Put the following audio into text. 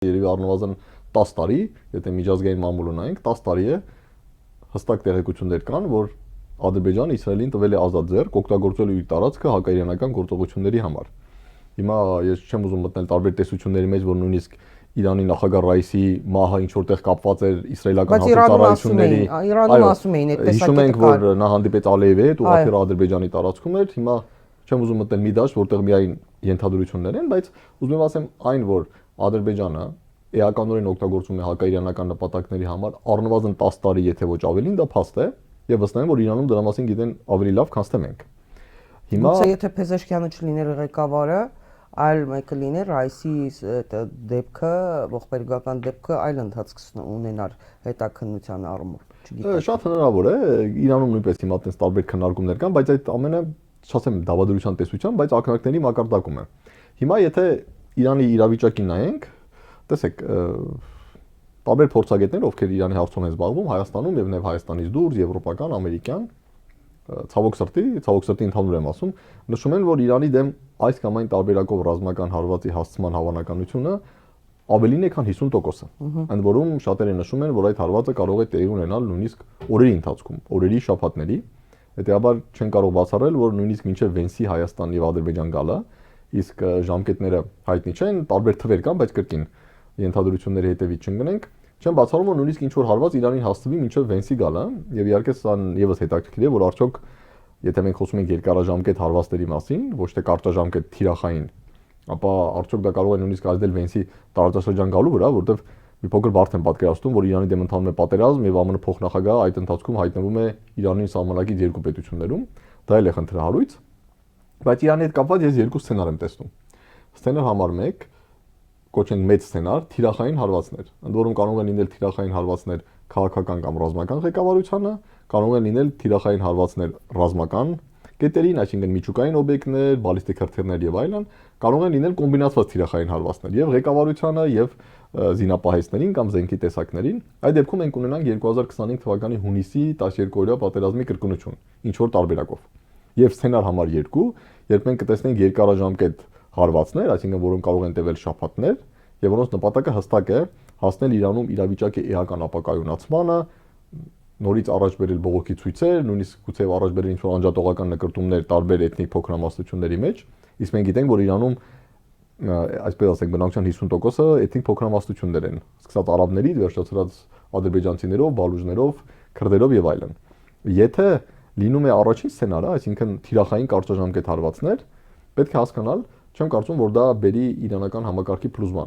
Երևի առնվազն 10 տարի, եթե միջազգային մամուլը նայենք, 10 տարի է հստակ տեղեկություններ կան, որ Ադրբեջանը Իսրայելին տվել է ազատ ձեռք օգտագործելու իր տարածքը հակաիրանական գործողությունների համար։ Հիմա ես չեմ ուզում մտնել տարբեր տեսությունների մեջ, որ նույնիսկ Իրանի նախագահ Ռայիսի մահը ինչ որտեղ կապված էր իսրայելական հատուցարարությունների, Իրանում ասում էին այդ հիշում ենք, որ նա հանդիպեց Ալիևի հետ, ուղղակի Ադրբեջանի տարածքում էր, հիմա չեմ ուզում մտնել մի դաշտ, որտեղ միայն ենթադրություններ են, բայց ուզում եմ ասեմ այն, որ Ադրբեջանը էականորեն օգտագործում է հակաիրանական նպատակների համար առնվազն 10 տարի, եթե ոչ ավելին, դա փաստ է, եւ վստահ եմ, որ Իրանում դրա մասին գիտեն ավելի լավ, քան թե մենք։ Հիմա եթե Փեզեշքյանը չլիներ ղեկավարը, այլ մեկը լիներ, Ռայիսի դեպքը, ողբերգական դեպքը այլ ընթացք ունենար հետաքննության առումով, չգիտեմ։ Շատ հնարավոր է, Իրանում նույնպես հիմա այդպես տարբեր քննարկումներ կան, բայց այդ ամենը, չասեմ դավադրության տեսության, բայց ակնարկների մակարդակում է։ Հիմա եթե Իրանի իրավիճակին նայենք, տեսեք, տարբեր փորձագետներ, ովքեր Իրանի հարցում են զբաղվում, Հայաստանում եւ նաեւ Հայաստանից դուրս, եվրոպական, ամերիկյան, ցավոք սրտի ընդհանուր եմ ասում, նշում են, որ Իրանի դեմ այս կամ այն տարբերակով ռազմական հարվածի հասցման հավանականությունը ավելին է, քան 50%-ը։ Ընդ որում շատերը նշում են, որ այդ հարվածը կարող է տեղի ունենալ նույնիսկ օրերի ընթացքում, օրերի, շաբաթների, հետեւաբար չեն կարող բացառել, որ նույնիսկ մինչև Վենսի Հայաստան եւ Ադրբեջան գալը, իսկ ժամկետները հայտնի չեն, տարբեր թվեր կան, բայց կրկին ենթադրությունների հետևից չընկնենք, չեմ բացառում, որ նույնիսկ ինչ որ հարված Իրանին հասցվի մինչև Վենսի գալը, եւ իհարկե սա եւս հետաքրքիր է, որ արդյոք եթե մենք խոսում ենք երկարաժամկետ հարվածների մասին, ոչ թե կարճաժամկետ թիրախային, ապա արդյոք դա կարող է նույնիսկ ազդել Վենսի տարածաշրջան գալու վրա, որտեղ մի փոքր բարդ եմ պատկերացնում, որ Իրանի դեմ ընթանում է պատերազմ եւ ԱՄՆ փոխնախագահը այդ ընթացքում հայտնվում է Իրանի սահմանակից երկու պետություններում, դա էլ է խնդրահարույց, բայց Իրանի հետ կապված ես երկու սցենար եմ տեսնում։ Սցենար համար 1 կոչեն մեծ սցենար թիրախային հարվածներ։ Ընդ որում կարող են լինել թիրախային հարվածներ քաղաքական կամ ռազմական ղեկավարությանը, կարող են լինել թիրախային հարվածներ ռազմական կետերին, այսինքն միջուկային օբյեկտներ, բալիստիկ հրթիռներ եւ այլն, կարող են լինել կոմբինացված թիրախային հարվածներ եւ ղեկավարությանը եւ զինապահեստներին կամ զենքի տեսակներին։ Այդ դեպքում մենք ունենանք 2025 թվականի հունիսի 12-օրյա պատերազմի կրկնություն, ինչ որ տարբերակով։ Եվ սցենար համար 2, երբ մենք կտեսնենք երկարաժամկետ հարվածներ, այսինքն որոնք կարող են տևել շաբաթներ, եւ որոնց նպատակը հստակ է հասնել Իրանում իրավիճակի էական ապակայունացմանը, նորից առաջ բերել բողոքի ցույցեր, նույնիսկ գուցե առաջ բերել ինչ-որ անջատողական նկրտումներ տարբեր էթնիկ փոքրամասնությունների մեջ, իսկ մենք գիտենք, որ Իրանում այսպես ասենք բնակչության 50%-ը էթնիկ փոքրամասնություններ են, սկսած արաբներից, վերջացրած ադրբեջանցիներով, բալուչներով, քրդերով եւ այլն։ Եթե լինում է առաջին սցենարը, այսինքն թիրախային կարճաժամկետ հարվածներ, պետք է հասկանալ, չեմ կարծում, որ դա բերի իրանական համակարգի փլուզման։